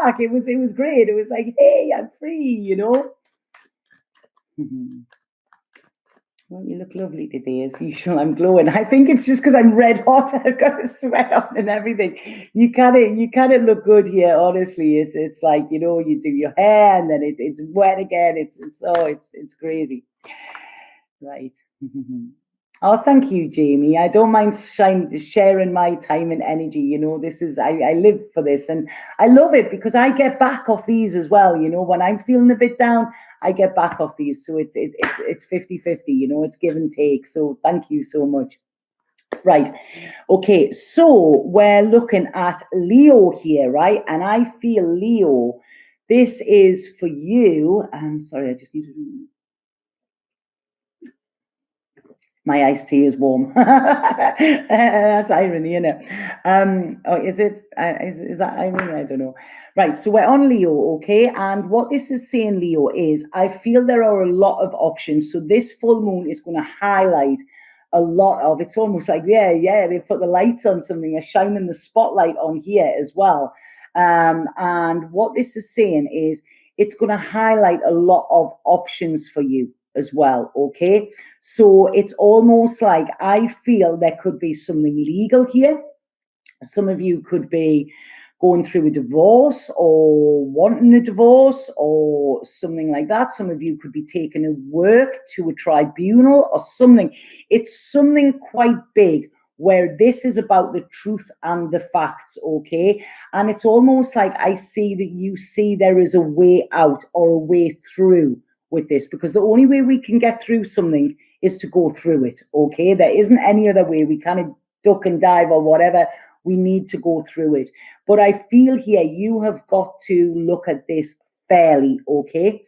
back. It was great. It was like, hey, I'm free, Well, you look lovely today, as usual. I'm glowing. I think it's just because I'm red hot. I've got a sweat on and everything. You kind of look good here. Honestly, it's like you do your hair and then it's wet again. It's crazy, right? Oh, thank you, Jamie. I don't mind sharing my time and energy. I live for this and I love it because I get back off these as well. When I'm feeling a bit down, I get back off these. So it's 50-50, it's give and take. So thank you so much. Right. Okay. So we're looking at Leo here, right? And I feel Leo, this is for you. I'm sorry, I just need to. My iced tea is warm. That's irony, isn't it? Is it? Is that irony? I don't know. Right. So we're on Leo, okay? And what this is saying, Leo, is I feel there are a lot of options. So this full moon is going to highlight a lot of. It's almost like they put the lights on something. They're shining the spotlight on here as well. And what this is saying is it's going to highlight a lot of options for you as well, okay? So it's almost like I feel there could be something legal here. Some of you could be going through a divorce or wanting a divorce or something like that. Some of you could be taking a work to a tribunal or something. It's something quite big where this is about the truth and the facts, okay? And it's almost like I see that you see there is a way out or a way through with this, because the only way we can get through something is to go through it, okay? There isn't any other way. We kind of duck and dive or whatever. We need to go through it. But I feel here you have got to look at this fairly, okay?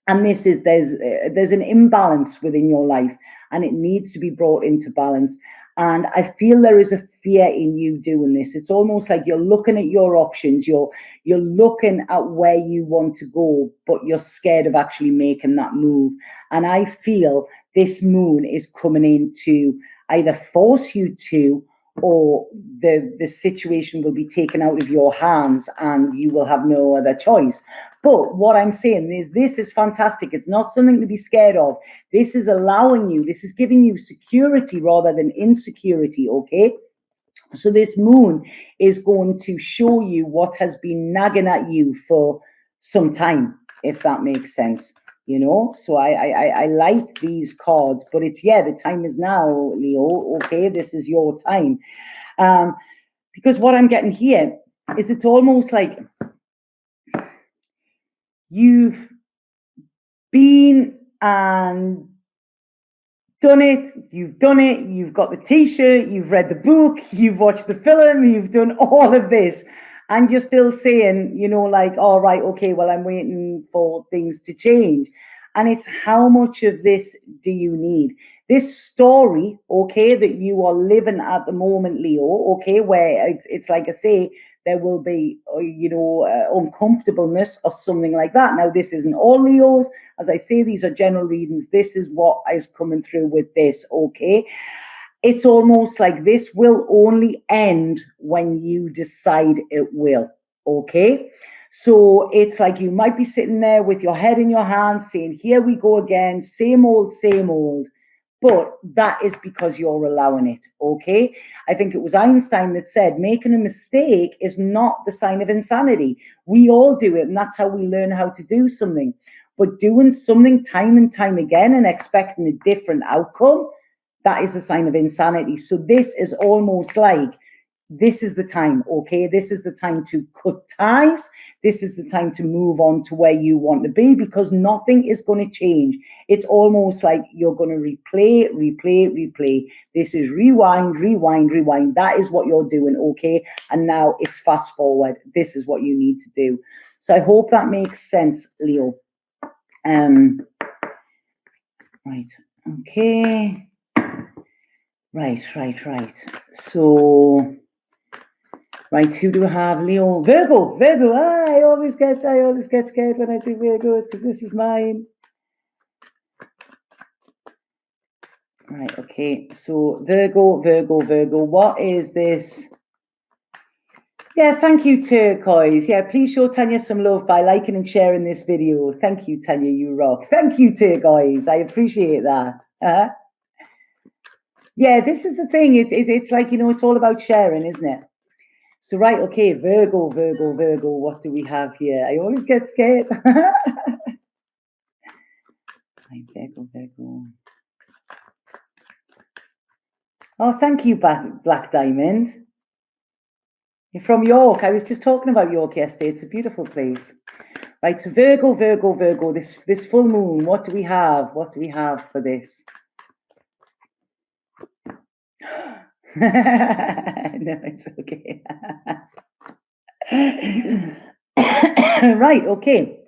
And this is, there's an imbalance within your life and it needs to be brought into balance. And I feel there is a fear in you doing this. It's almost like you're looking at your options. You're looking at where you want to go, but you're scared of actually making that move. And I feel this moon is coming in to either force you to, or the situation will be taken out of your hands and you will have no other choice. But what I'm saying is this is fantastic. It's not something to be scared of. This is allowing you, this is giving you security rather than insecurity, okay? So this moon is going to show you what has been nagging at you for some time, if that makes sense. So I like these cards, but it's, the time is now, Leo, okay? This is your time. Because what I'm getting here is it's almost like you've been and done it, you've got the t-shirt, you've read the book, you've watched the film, you've done all of this, and you're still saying, all right, okay, well, I'm waiting for things to change. And it's how much of this do you need? This story, okay, that you are living at the moment, Leo, okay, where it's like I say, there will be, uncomfortableness or something like that. Now, this isn't all Leos. As I say, these are general readings. This is what is coming through with this, okay? It's almost like this will only end when you decide it will, okay? So it's like you might be sitting there with your head in your hands saying, here we go again, same old, same old. But that is because you're allowing it, okay? I think it was Einstein that said, making a mistake is not the sign of insanity. We all do it, and that's how we learn how to do something. But doing something time and time again and expecting a different outcome, that is a sign of insanity. So this is almost like, this is the time, okay? This is the time to cut ties. This is the time to move on to where you want to be, because nothing is going to change. It's almost like you're going to replay. This is rewind. That is what you're doing, okay? And now it's fast forward. This is what you need to do. So I hope that makes sense, Leo. Right. Okay. Right. So, right, who do I have? Leo, Virgo. I always get scared when I do Virgos because this is mine. Right, okay. So Virgo. What is this Yeah, thank you, Turquoise. Yeah, please show Tanya some love by liking and sharing this video. Thank you, Tanya, you rock. Thank you, Turquoise. I appreciate that. Yeah, this is the thing. It's like, you know, it's all about sharing, isn't it? So, right, okay, Virgo, Virgo, Virgo. What do we have here? I always get scared. Right, Virgo, Virgo. Oh, thank you, Black Diamond. You're from York. I was just talking about York yesterday. It's a beautiful place. Right, so Virgo, Virgo, Virgo, this full moon, what do we have? What do we have for this? No, it's okay. Right, okay.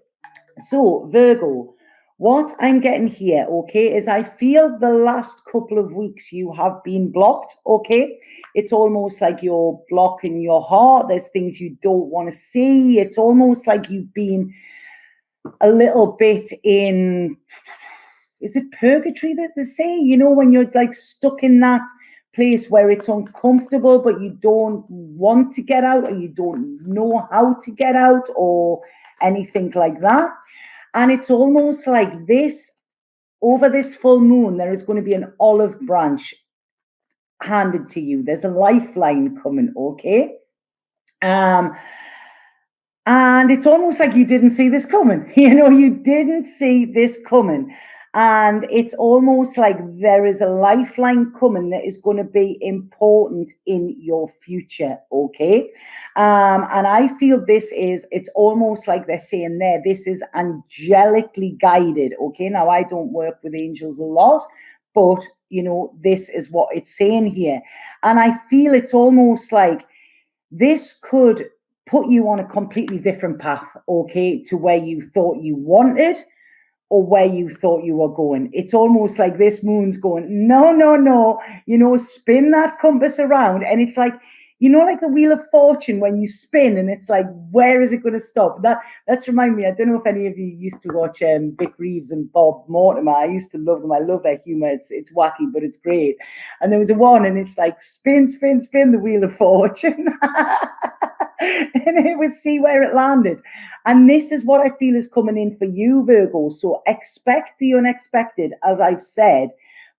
So, Virgo, what I'm getting here, okay, is I feel the last couple of weeks you have been blocked, okay? It's almost like you're blocking your heart. There's things you don't want to see. It's almost like you've been a little bit in, is it purgatory that they say? You know, when you're like stuck in that place where it's uncomfortable, but you don't want to get out, or you don't know how to get out, or anything like that. And it's almost like this, over this full moon, there is going to be an olive branch handed to you. There's a lifeline coming, okay? And it's almost like you didn't see this coming. You know, you didn't see this coming. And it's almost like there is a lifeline coming that is going to be important in your future, okay? And I feel it's almost like they're saying there, this is angelically guided, okay? Now, I don't work with angels a lot, but, you know, this is what it's saying here. And I feel it's almost like this could put you on a completely different path, okay, to where you thought you wanted or where you thought you were going. It's almost like this moon's going, no, no, no, you know, spin that compass around. And it's like, you know, like the Wheel of Fortune when you spin and it's like, where is it going to stop? That's remind me, I don't know if any of you used to watch Vic Reeves and Bob Mortimer. I used to love them. I love their humor. It's wacky, but it's great. And there was a one and it's like, spin, spin, spin the Wheel of Fortune. And it was see where it landed. And this is what I feel is coming in for you, Virgo. So expect the unexpected, as I've said,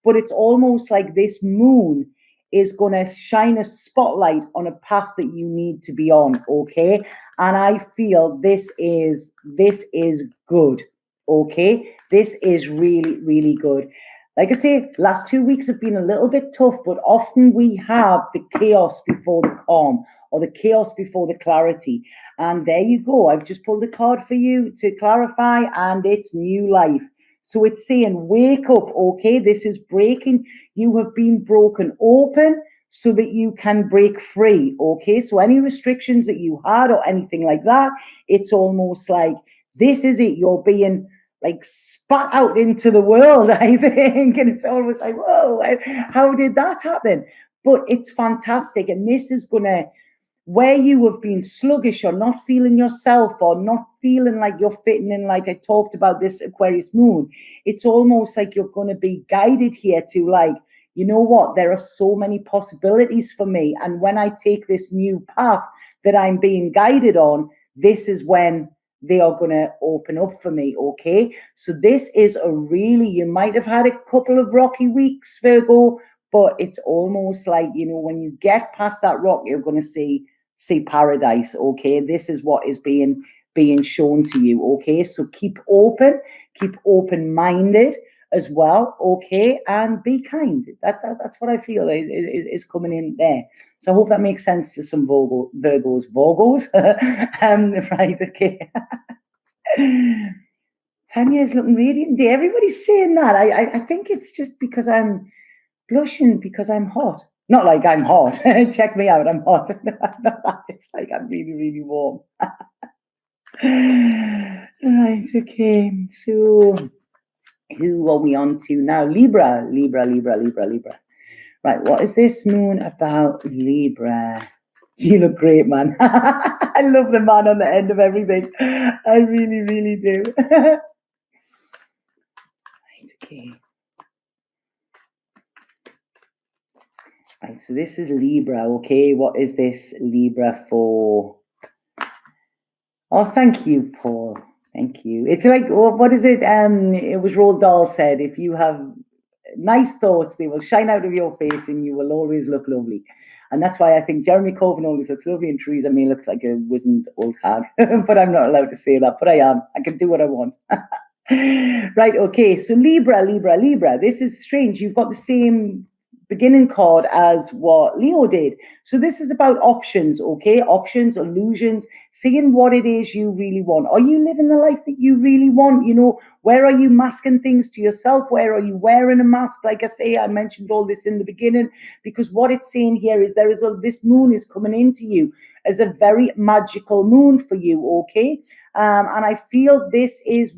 but it's almost like this moon is going to shine a spotlight on a path that you need to be on, okay? And I feel this is good, okay? This is really, really good. Like I say, last 2 weeks have been a little bit tough, but often we have the chaos before the calm, or the chaos before the clarity. And there you go. I've just pulled a card for you to clarify, and it's new life. So it's saying, wake up, okay? This is breaking. You have been broken open so that you can break free, okay? So any restrictions that you had or anything like that, it's almost like this is it. You're being like spat out into the world, I think. And it's almost like, whoa, how did that happen? But it's fantastic. And this is going to, where you have been sluggish or not feeling yourself or not feeling like you're fitting in, like I talked about this Aquarius moon, it's almost like you're going to be guided here to like, you know what, there are so many possibilities for me. And when I take this new path that I'm being guided on, this is when they are going to open up for me, okay? So this is a really, you might have had a couple of rocky weeks, Virgo, but it's almost like, you know, when you get past that rock, you're going to see paradise, okay? This is what is being shown to you, okay? So keep open-minded as well, okay? And be kind. That's what I feel is coming in there. So I hope that makes sense to some Virgos. Right, okay. Tanya is looking radiant today. Everybody's saying that. I think it's just because I'm blushing because I'm hot. Not like I'm hot. Check me out, I'm hot. It's like I'm really, really warm. Right, okay. So who are we on to now? Libra. Right, what is this moon about Libra? You look great, man. I love the man on the end of everything. I really, really do. Right, okay. Right, so this is Libra, okay? What is this Libra for? Oh, thank you, Paul. Thank you. It's like, what is it? It was Roald Dahl said, if you have nice thoughts, they will shine out of your face and you will always look lovely. And that's why I think Jeremy Corbyn always looks lovely, and Theresa May looks like a wizened old hag. But I'm not allowed to say that, but I am. I can do what I want. Right, okay. So Libra, Libra, Libra. This is strange. You've got the same beginning card as what Leo did. So this is about options, okay? Options, illusions, seeing what it is you really want. Are you living the life that you really want? You know, where are you masking things to yourself? Where are you wearing a mask? Like I say, I mentioned all this in the beginning, because what it's saying here is this moon is coming into you as a very magical moon for you, okay? And I feel this is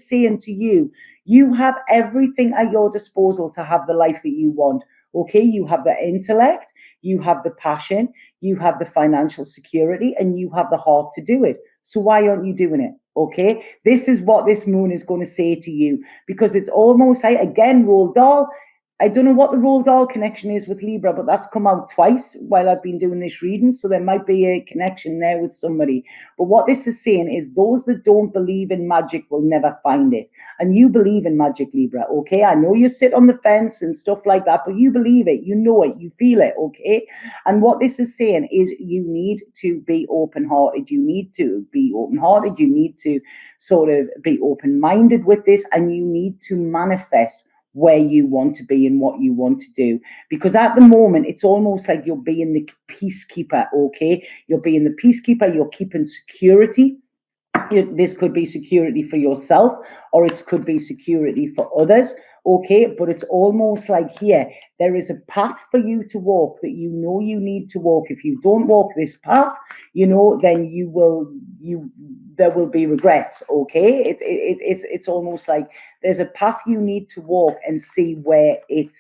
saying to you, you have everything at your disposal to have the life that you want. Okay, you have the intellect, you have the passion, you have the financial security, and you have the heart to do it. So why aren't you doing it? Okay, this is what this moon is going to say to you, because it's almost like, again, Roald Dahl. I don't know what the Roald Dahl connection is with Libra, but that's come out twice while I've been doing this reading. So there might be a connection there with somebody. But what this is saying is those that don't believe in magic will never find it. And you believe in magic, Libra, okay? I know you sit on the fence and stuff like that, but you believe it, you know it, you feel it, okay? And what this is saying is you need to be open-hearted. You need to be open-hearted. You need to sort of be open-minded with this, and you need to manifest where you want to be and what you want to do. Because at the moment, it's almost like you're being the peacekeeper, okay? You're being the peacekeeper, you're keeping security. This could be security for yourself, or it could be security for others, okay? But it's almost like here, there is a path for you to walk that you know you need to walk. If you don't walk this path, you know, then there will be regrets, okay? It's almost like there's a path you need to walk and see where it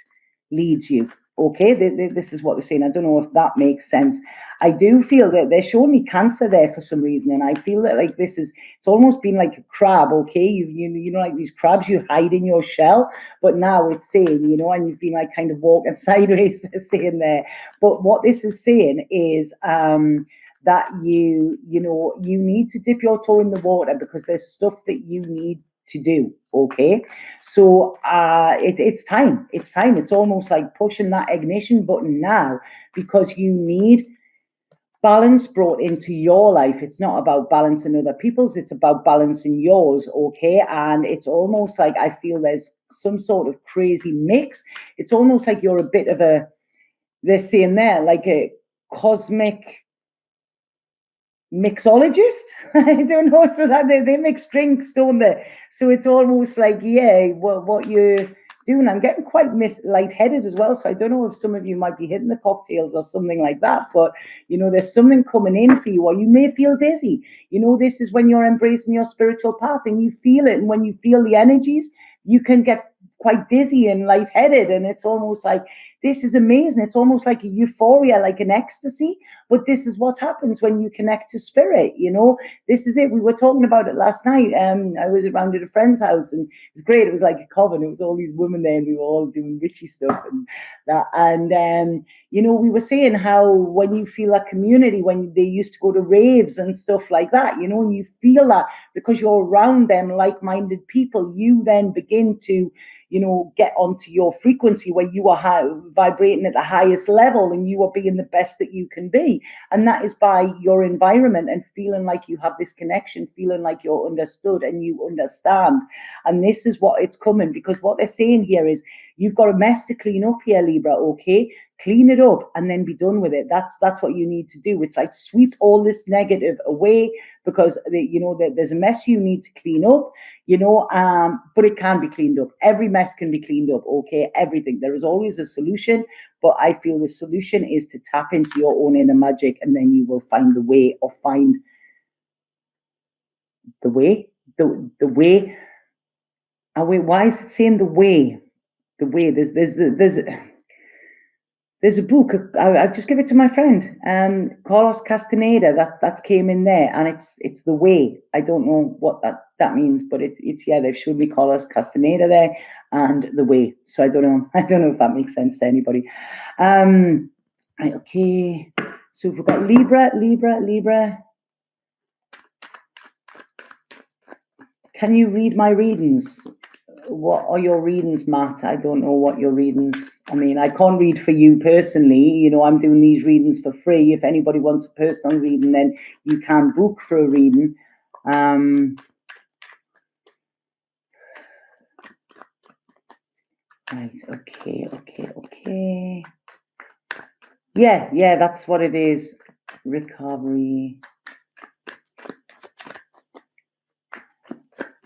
leads you. Okay, this is what they're saying. I don't know if that makes sense. I do feel that they're showing me Cancer there for some reason, and I feel that like it's almost been like a crab. Okay, you know, like these crabs, you hide in your shell, but now it's saying, you know, and you've been like kind of walking sideways. They're saying there, but what this is saying is that you know, you need to dip your toe in the water, because there's stuff that you need to do. Okay, so it's time. It's almost like pushing that ignition button now, because you need balance brought into your life. It's not about balancing other people's, it's about balancing yours. Okay, and it's almost like I feel there's some sort of crazy mix. It's almost like you're a bit of a, they're saying there, like a cosmic mixologist. I don't know. So that they mix drinks, don't they? So it's almost like, yeah, what you're doing. I'm getting quite lightheaded as well. So I don't know if some of you might be hitting the cocktails or something like that. But you know, there's something coming in for you, or you may feel dizzy. You know, this is when you're embracing your spiritual path and you feel it. And when you feel the energies, you can get quite dizzy and lightheaded. And it's almost like, this is amazing. It's almost like a euphoria, like an ecstasy. But this is what happens when you connect to spirit. You know, this is it. We were talking about it last night. I was around at a friend's house, and it was great. It was like a coven. It was all these women there, and we were all doing witchy stuff and that. And you know, we were saying how when you feel that community, when they used to go to raves and stuff like that, you know, and you feel that because you're around them like-minded people, you then begin to, you know, get onto your frequency where you are vibrating at the highest level, and you are being the best that you can be. And that is by your environment and feeling like you have this connection, feeling like you're understood and you understand. And this is what it's coming, because what they're saying here is you've got a mess to clean up here, Libra, okay? Clean it up and then be done with it. That's what you need to do. It's like sweep all this negative away, because you know that there's a mess you need to clean up, you know, but it can be cleaned up. Every mess can be cleaned up, okay? Everything. There is always a solution, but I feel the solution is to tap into your own inner magic, and then you will find the way, or find the way, the way. Oh, wait, why is it saying the way? The way, there's There's a book. I've just given it to my friend, Carlos Castaneda. That's came in there, and it's The Way. I don't know what that means, but it's yeah. They've showed me Carlos Castaneda there and The Way. So I don't know. I don't know if that makes sense to anybody. Right. Okay. So we've got Libra. Can you read my readings? What are your readings, Matt? I don't know what your readings. I mean, I can't read for you personally. You know, I'm doing these readings for free. If anybody wants a personal reading, then you can book for a reading. Right. Okay. Yeah. That's what it is. Recovery.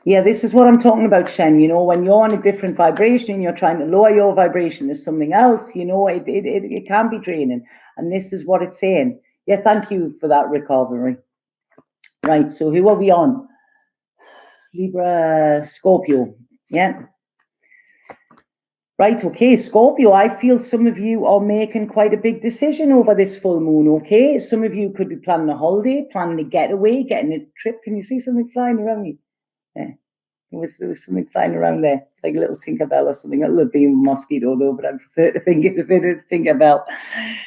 Yeah, this is what I'm talking about, Shen. You know, when you're on a different vibration and you're trying to lower your vibration to something else, you know, it can be draining. And this is what it's saying. Yeah, thank you for that, recovery. Right, so who are we on? Libra, Scorpio. Yeah. Right, okay, Scorpio, I feel some of you are making quite a big decision over this full moon, okay? Some of you could be planning a holiday, planning a getaway, getting a trip. Can you see something flying around me? Yeah. There was something flying around there, like a little Tinkerbell or something. A little beam mosquito though, but I prefer to think of it as Tinkerbell.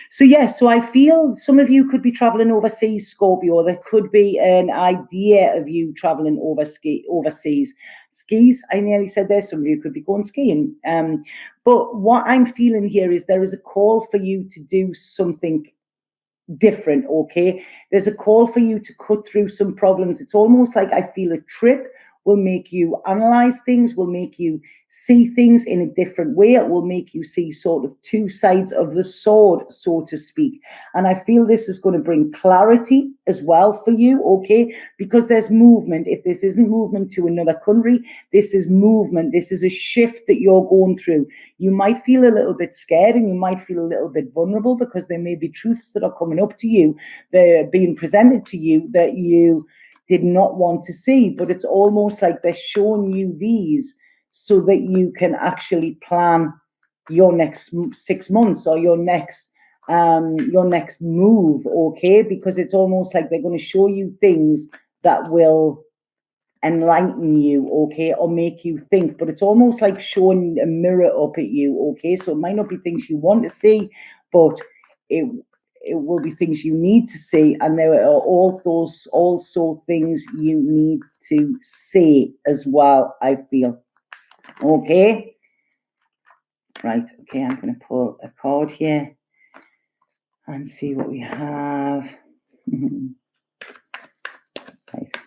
So yes, so I feel some of you could be traveling overseas, Scorpio. There could be an idea of you traveling overseas. Skis, I nearly said there. Some of you could be going skiing. But what I'm feeling here is there is a call for you to do something different, okay? There's a call for you to cut through some problems. It's almost like I feel a trip will make you analyze things, will make you see things in a different way. It will make you see sort of two sides of the sword, so to speak. And I feel this is going to bring clarity as well for you, okay? Because there's movement. If this isn't movement to another country, this is movement. This is a shift that you're going through. You might feel a little bit scared and you might feel a little bit vulnerable because there may be truths that are coming up to you, they're being presented to you that you did not want to see, but it's almost like they're showing you these so that you can actually plan your next 6 months or your next move, okay? Because it's almost like they're going to show you things that will enlighten you, okay, or make you think, but it's almost like showing a mirror up at you, okay? So it might not be things you want to see, but it will be things you need to see, and there are all those also things you need to say as well, I feel. Okay. Right, okay, I'm going to pull a card here and see what we have. Right.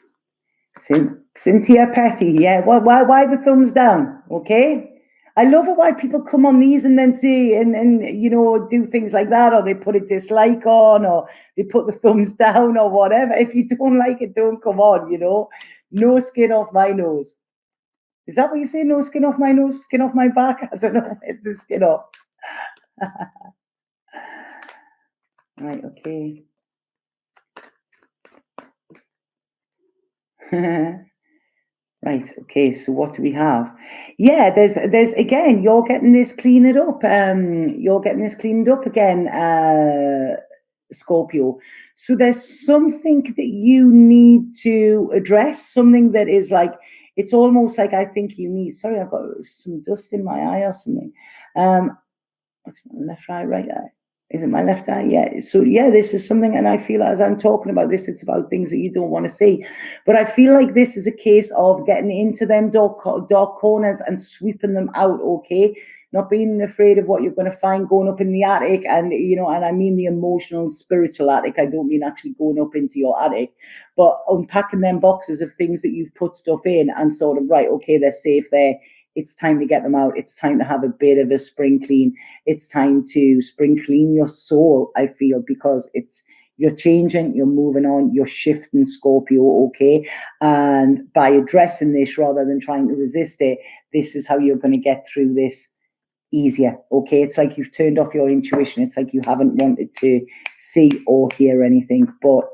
Cynthia Petty, yeah. Why the thumbs down? Okay. I love it why people come on these and then say and you know do things like that, or they put a dislike on, or they put the thumbs down, or whatever. If you don't like it, don't come on. You know, no skin off my nose. Is that what you say? No skin off my nose, skin off my back. I don't know. It's the skin off. Right. Okay. Right, okay, so what do we have? Yeah, there's again, you're getting this cleaned up. You're getting this cleaned up again, Scorpio. So there's something that you need to address, something that is like, it's almost like I think you need, sorry, I've got some dust in my eye or something. What's my left eye, right eye? Is it my left eye? Yeah. So yeah, this is something, and I feel as I'm talking about this, it's about things that you don't want to see. But I feel like this is a case of getting into them dark corners and sweeping them out. Okay, not being afraid of what you're going to find going up in the attic, and you know, and I mean the emotional, spiritual attic. I don't mean actually going up into your attic, but unpacking them boxes of things that you've put stuff in, and sort of right, okay, they're safe there. It's time to get them out. It's time to have a bit of a spring clean. It's time to spring clean your soul, I feel, because you're changing, you're moving on, you're shifting, Scorpio, okay? And by addressing this rather than trying to resist it, this is how you're going to get through this easier, okay? It's like you've turned off your intuition. It's like you haven't wanted to see or hear anything, but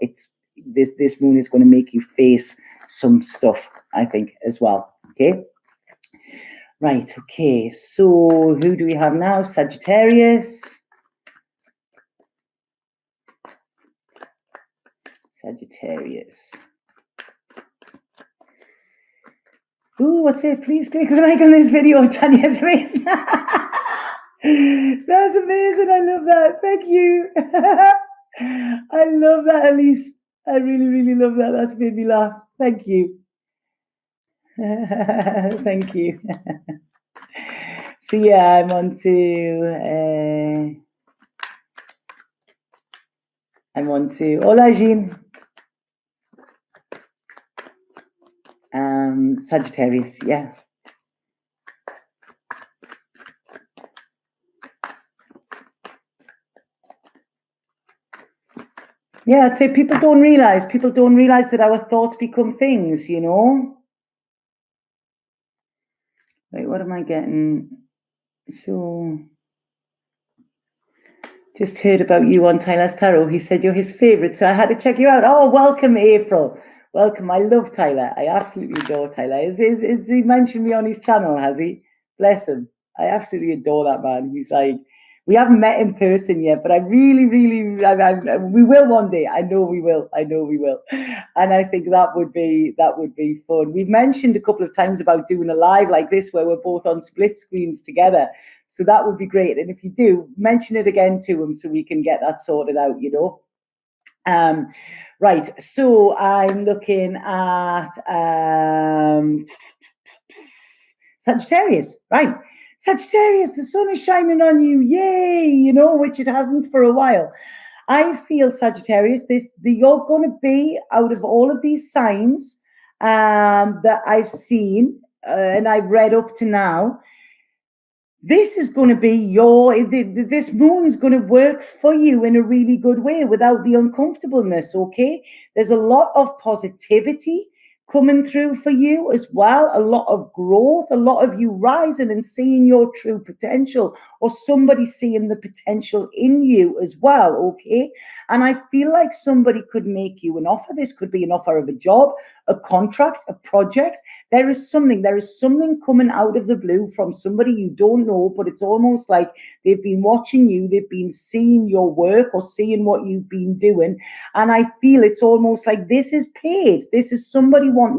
this moon is going to make you face some stuff, I think, as well, okay? Right, okay, so who do we have now? Sagittarius. Sagittarius. Ooh, what's it? Please click like on this video. Tanya's amazing. That's amazing. I love that. Thank you. I love that, Elise. I really, really love that. That's made me laugh. Thank you. Thank you. So yeah, I'm on to Hola, Jean. Sagittarius, yeah. Yeah, I'd say people don't realize that our thoughts become things, you know. Wait, what am I getting? So, just heard about you on Tyler's Tarot. He said you're his favorite, so I had to check you out. Oh, welcome, April. Welcome. I love Tyler. I absolutely adore Tyler. Is he mentioned me on his channel, has he? Bless him. I absolutely adore that man. He's like, we haven't met in person yet, but I really, really, we will one day. I know we will. And I think that would be fun. We've mentioned a couple of times about doing a live like this where we're both on split screens together. So that would be great. And if you do, mention it again to him so we can get that sorted out, you know. Right, so I'm looking at Sagittarius, right? Sagittarius, the sun is shining on you, yay, you know, which it hasn't for a while. I feel, Sagittarius, you're going to be, out of all of these signs that I've seen and I've read up to now, this is going to be this moon's going to work for you in a really good way without the uncomfortableness, okay? There's a lot of positivity coming through for you as well, a lot of growth, a lot of you rising and seeing your true potential, or somebody seeing the potential in you as well, okay? And I feel like somebody could make you an offer. This could be an offer of a job, a contract, a project. There is something coming out of the blue from somebody you don't know, but it's almost like they've been watching you, they've been seeing your work or seeing what you've been doing. And I feel it's almost like this is paid. This is somebody wanting